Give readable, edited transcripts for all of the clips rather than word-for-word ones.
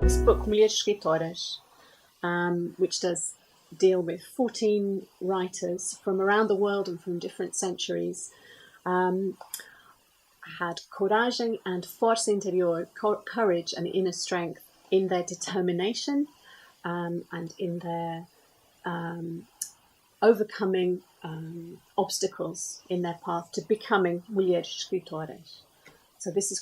This book, Mulheres Escritoras, which does deal with 14 writers from around the world and from different centuries, had coragem and força interior, courage and inner strength in their determination and in their overcoming obstacles in their path to becoming mulheres escritoras. So this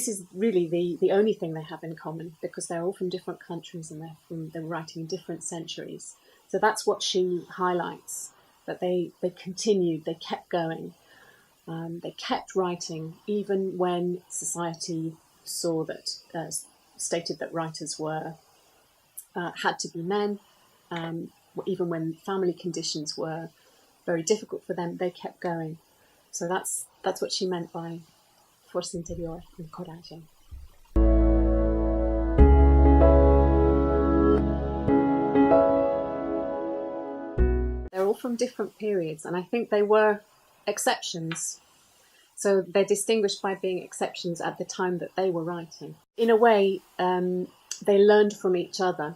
is really the only thing they have in common, because they're all from different countries and they're writing in different centuries. So that's what she highlights, that they continued, they kept going, they kept writing even when society saw that stated that writers were had to be men. Even when family conditions were very difficult for them, they kept going. So that's what she meant by força interior and coragem. They're all from different periods, and I think they were exceptions. So they're distinguished by being exceptions at the time that they were writing. In a way, they learned from each other.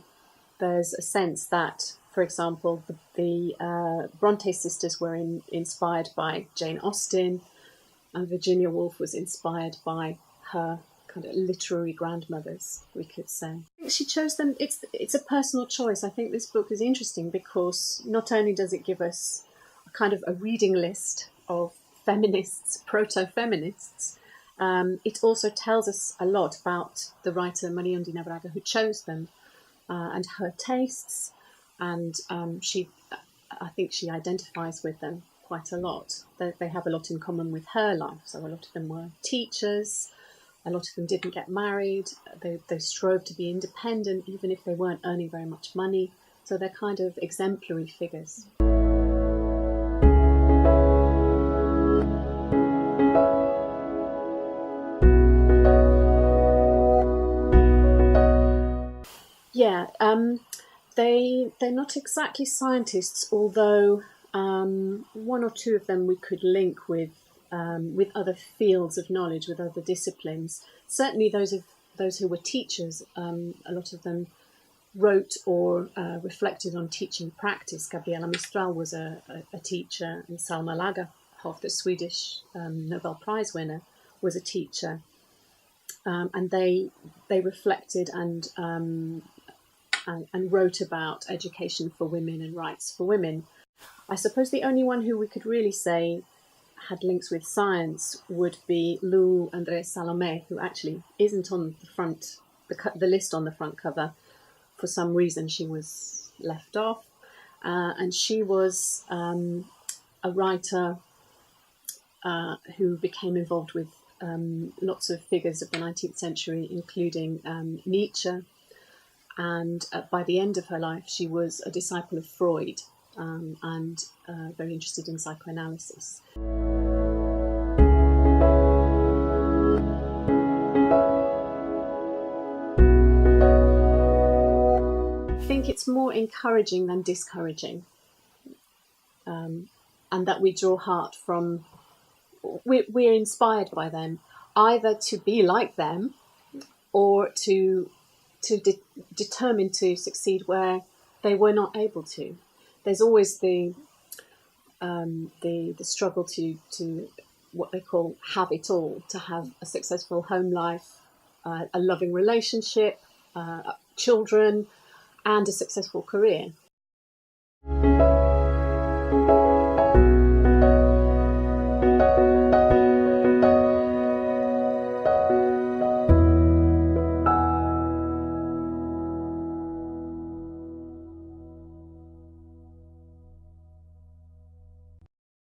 There's a sense that, for example, the Bronte sisters were inspired by Jane Austen, and Virginia Woolf was inspired by her kind of literary grandmothers, we could say. I think she chose them. It's a personal choice. I think this book is interesting because not only does it give us a kind of a reading list of feminists, proto-feminists, it also tells us a lot about the writer Maria Ondina Braga, who chose them, and her tastes, and I think she identifies with them quite a lot. They have a lot in common with her life. So a lot of them were teachers, a lot of them didn't get married, they strove to be independent even if they weren't earning very much money. So they're kind of exemplary figures. Yeah, they're not exactly scientists, although one or two of them we could link with other fields of knowledge, with other disciplines. Certainly those who were teachers, a lot of them wrote or reflected on teaching practice. Gabriela Mistral was a teacher, and Salma Lagerlöf, the Swedish Nobel Prize winner, was a teacher. And they reflected and wrote about education for women and rights for women. I suppose the only one who we could really say had links with science would be Lou Andrea Salome, who actually isn't on the front, the list on the front cover. For some reason, she was left off. And she was a writer who became involved with lots of figures of the 19th century, including Nietzsche. And by the end of her life, she was a disciple of Freud and very interested in psychoanalysis. I think it's more encouraging than discouraging, and that we draw heart from, we're inspired by them, either to be like them or to determine to succeed where they were not able to. There's always the struggle to what they call have it all, to have a successful home life, a loving relationship, children, and a successful career.